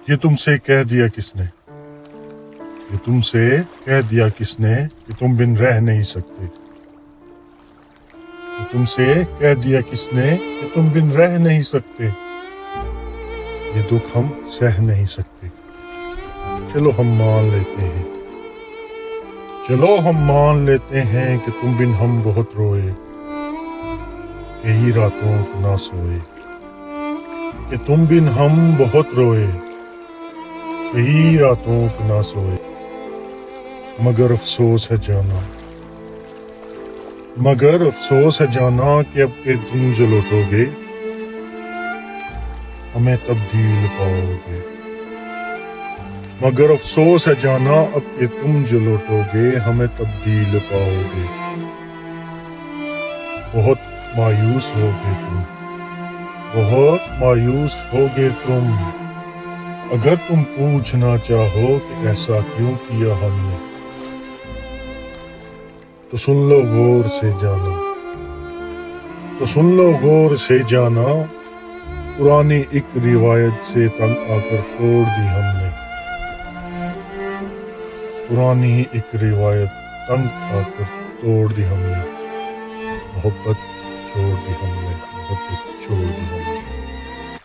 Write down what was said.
یہ تم سے کہہ دیا کس نے؟ یہ تم سے کہہ دیا کس نے کہ تم بن رہ نہیں سکتے؟ یہ تم سے کہہ دیا کس نے کہ تم بن رہ نہیں سکتے؟ یہ دکھ ہم سہ نہیں سکتے، چلو ہم مان لیتے ہیں، چلو ہم مان لیتے ہیں کہ تم بن ہم بہت روئے، کئی راتوں کو نہ سوئے، کہ تم بن ہم بہت روئے، کئی راتوں کو نہ سوئے، مگر افسوس ہے جانا، مگر افسوس ہے جانا کہ اب کہ تم جو لوٹو گے ہمیں تبدیل پاؤ گے، مگر افسوس ہے جانا اب کہ تم جو لوٹو گے ہمیں تبدیل پاؤ گے، بہت مایوس ہوگے تم، بہت مایوس ہوگے تم، اگر تم پوچھنا چاہو کہ ایسا کیوں کیا ہم نے، تو سن لو غور سے جانا، تو سن لو غور سے جانا، پرانی ایک روایت سے تنگ آ کر توڑ دی ہم نے، پرانی ایک روایت تنگ آ کر توڑ دی ہم نے، محبت چھوڑ دی ہم نے، محبت چھوڑ دی ہم نے۔